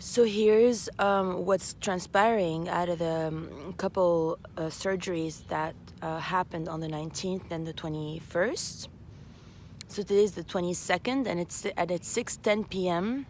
So here's what's transpiring out of the couple surgeries that happened on the 19th and the 21st. So today's the 22nd, and it's at 6:10 p.m.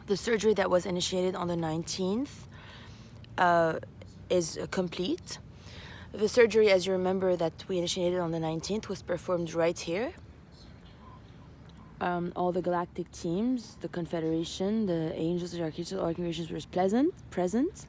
The surgery that was initiated on the 19th is complete. The surgery, as you remember, that we initiated on the 19th was performed right here. All the galactic teams, the Confederation, the angels, the archangels, were present,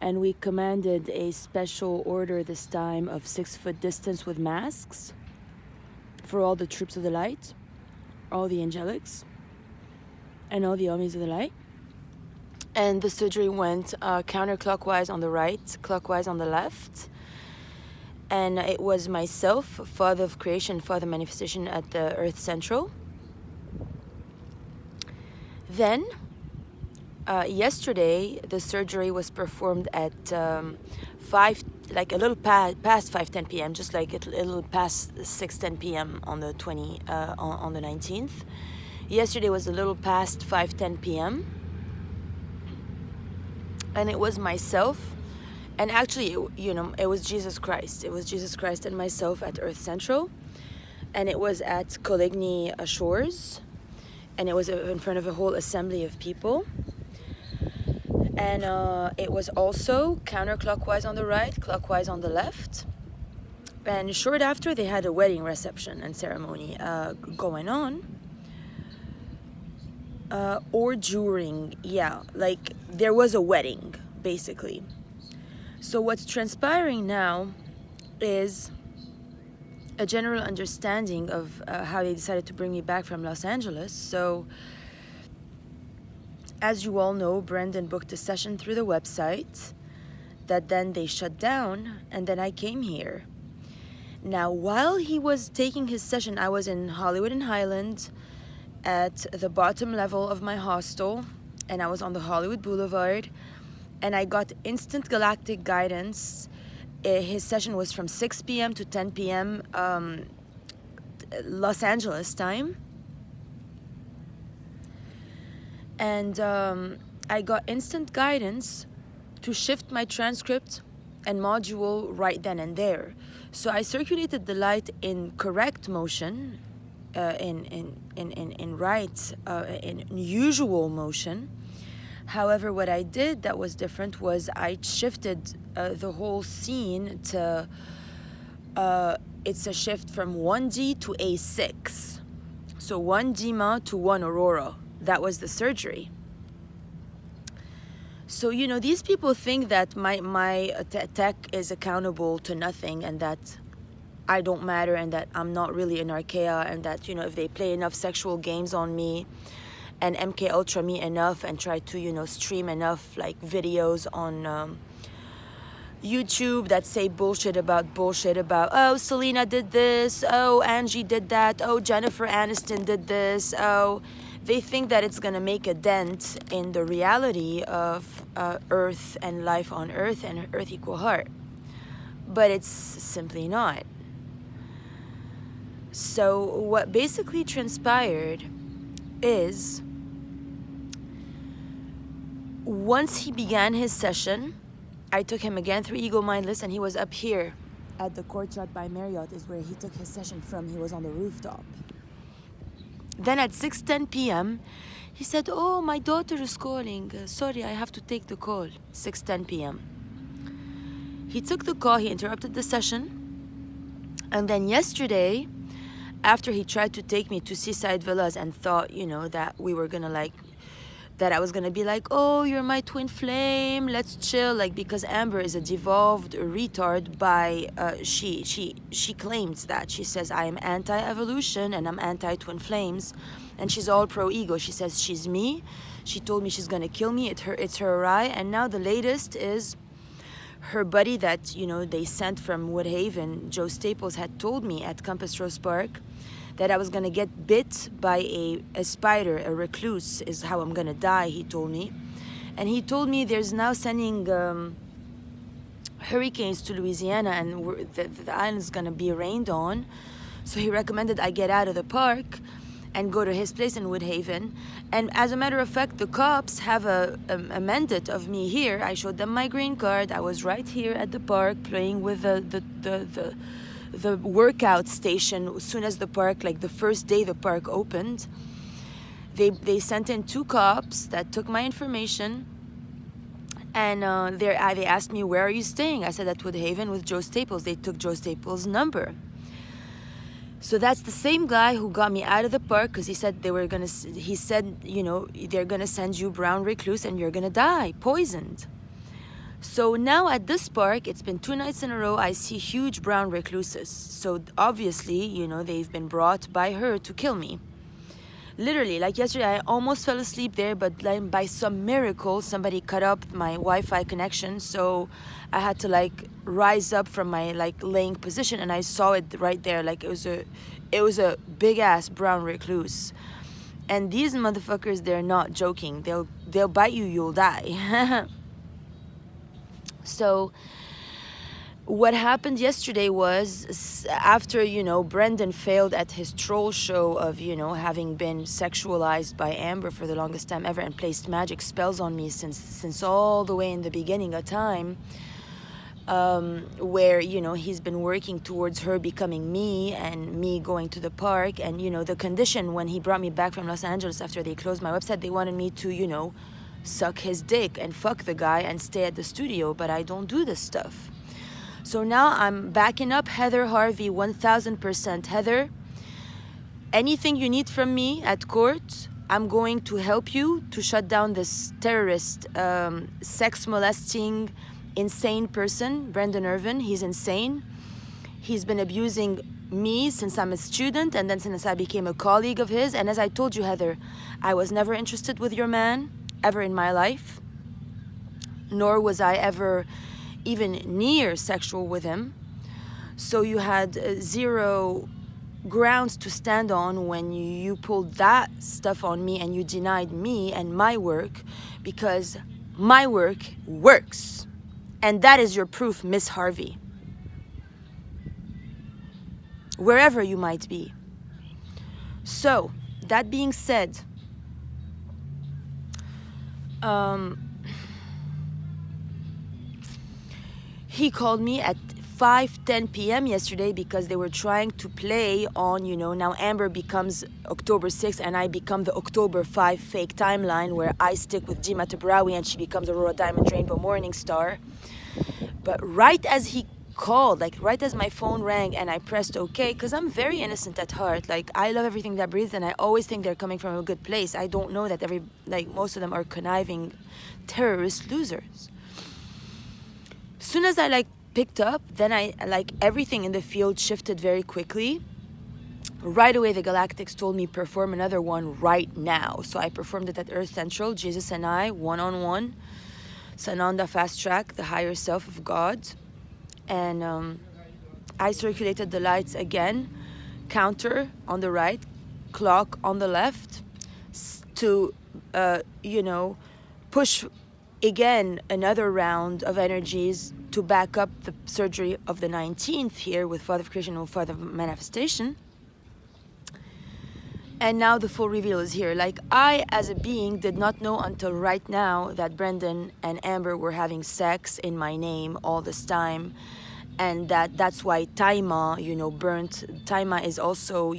and we commanded a special order this time of 6-foot distance with masks for all the troops of the light, all the angelics, and all the armies of the light. And the surgery went counterclockwise on the right, clockwise on the left. And it was myself, Father of Creation, Father of Manifestation at the Earth Central. Then, yesterday, the surgery was performed at 5, like a little past 5:10 p.m., just like a little past 6:10 p.m. on the 19th. Yesterday was a little past 5:10 p.m. And it was myself, and actually, it was Jesus Christ. It was Jesus Christ and myself at Earth Central, and it was at Coligny Shores. And it was in front of a whole assembly of people. And it was also counterclockwise on the right, clockwise on the left. And short after, they had a wedding reception and ceremony going on. Or during, like there was a wedding, basically. So what's transpiring now is a general understanding of how they decided to bring me back from Los Angeles. So, as you all know, Brendan booked a session through the website that then they shut down, and then I came here. Now, while he was taking his session, I was in Hollywood and Highland at the bottom level of my hostel, and I was on the Hollywood Boulevard, and I got instant galactic guidance. His session was from 6 p.m. to 10 p.m. Los Angeles time. And I got instant guidance to shift my transcript and module right then and there. So I circulated the light in correct motion, in usual motion. However, what I did that was different was I shifted the whole scene to, it's a shift from 1D to A6. So 1 Dima to 1 Aurora. That was the surgery. So, these people think that my tech is accountable to nothing, and that I don't matter, and that I'm not really an archaea, and that, if they play enough sexual games on me, and MK Ultra me enough, and try to, stream enough like videos on YouTube that say bullshit about, oh, Selena did this, oh, Angie did that, oh, Jennifer Aniston did this, oh, they think that it's gonna make a dent in the reality of Earth and life on Earth and Earth equal heart. But it's simply not. So what basically transpired is, once he began his session, I took him again through Ego Mindless, and he was up here at the Courtyard by Marriott is where he took his session from. He was on the rooftop. Then at 6:10 p.m., he said, oh, my daughter is calling. Sorry, I have to take the call. 6:10 p.m. He took the call, he interrupted the session. And then yesterday, after he tried to take me to Seaside Villas and thought, that we were gonna that I was gonna be like, oh, you're my twin flame, let's chill, because Amber is a devolved retard by, she claims that. She says, I am anti-evolution and I'm anti-twin flames, and she's all pro-ego. She says she's me. She told me she's gonna kill me, it's her awry, and now the latest is her buddy that, they sent from Woodhaven, Joe Staples, had told me at Compass Rose Park that I was going to get bit by a spider, a recluse is how I'm going to die, he told me. And he told me there's now sending hurricanes to Louisiana, and the island's going to be rained on. So he recommended I get out of the park and go to his place in Woodhaven. And as a matter of fact, the cops have a mandate of me here. I showed them my green card. I was right here at the park playing with the workout station as soon as the park, like the first day the park opened. They sent in 2 cops that took my information, and they asked me, where are you staying? I said at Woodhaven with Joe Staples. They took Joe Staples' number. So that's the same guy who got me out of the park, because he said he said, you know, they're gonna send you brown recluse and you're gonna die, poisoned. So now at this park, it's been 2 nights in a row, I see huge brown recluses. So obviously, you know, they've been brought by her to kill me. Literally, like yesterday, I almost fell asleep there, but like by some miracle, somebody cut up my Wi-Fi connection, so I had to like rise up from my like laying position, and I saw it right there. Like it was a big ass brown recluse, and these motherfuckers, they're not joking. They'll bite you, you'll die. So what happened yesterday was, after, you know, Brendan failed at his troll show of, you know, having been sexualized by Amber for the longest time ever and placed magic spells on me since all the way in the beginning of time, where, you know, he's been working towards her becoming me and me going to the park. And, you know, the condition when he brought me back from Los Angeles after they closed my website, they wanted me to, you know, suck his dick and fuck the guy and stay at the studio, but I don't do this stuff. So now I'm backing up Heather Harvey 1000%. Heather, anything you need from me at court, I'm going to help you to shut down this terrorist, sex molesting, insane person, Brendan Irvin. He's insane. He's been abusing me since I'm a student, and then since I became a colleague of his. And as I told you, Heather, I was never interested with your man, ever in my life. Nor was I ever even near sexual with him. So you had 0 grounds to stand on when you pulled that stuff on me and you denied me and my work, because my work works. And that is your proof, Miss Harvey. Wherever you might be. So, that being said, he called me at 5:10 p.m. yesterday because they were trying to play on, you know, now Amber becomes October 6th and I become the October 5 fake timeline, where I stick with Dima Tabrawi and she becomes Aurora Diamond Rainbow Morning Star. But right as he called, like right as my phone rang and I pressed OK, because I'm very innocent at heart. Like, I love everything that breathes, and I always think they're coming from a good place. I don't know that most of them are conniving terrorist losers. As soon as I picked up, then everything in the field shifted very quickly. Right away, the Galactics told me perform another one right now. So I performed it at Earth Central, Jesus and I, one-on-one. Sananda Fast Track, the higher self of God. And I circulated the lights again, counter on the right, clock on the left, to, push again another round of energies to back up the surgery of the 19th here with Father of Creation and Father of Manifestation. And now the full reveal is here. I, as a being, did not know until right now that Brendan and Amber were having sex in my name all this time. And that's why Taima, burnt. Taima is also,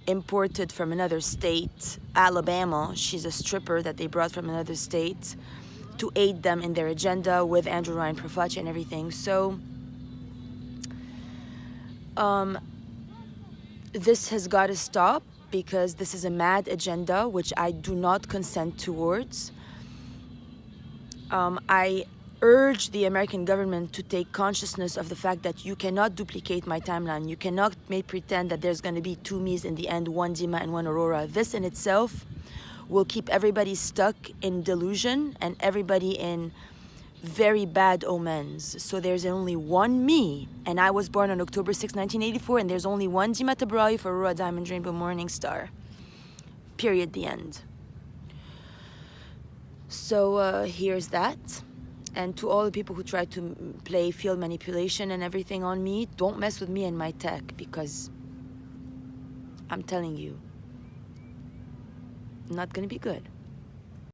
imported from another state, Alabama. She's a stripper that they brought from another state to aid them in their agenda with Andrew Ryan Profaci and everything. So this has got to stop, because this is a mad agenda which I do not consent towards. I urge the American government to take consciousness of the fact that you cannot duplicate my timeline. You cannot pretend that there's going to be 2 me's in the end, 1 Dima and 1 Aurora. This in itself will keep everybody stuck in delusion and everybody in very bad omens. So there's only 1 me, and I was born on October 6, 1984, and there's only 1 Dima Tabrawi for Aurora Diamond Rainbow Morning Star. Period. The end. So here's that. And to all the people who try to play field manipulation and everything on me, don't mess with me and my tech, because I'm telling you, not gonna be good.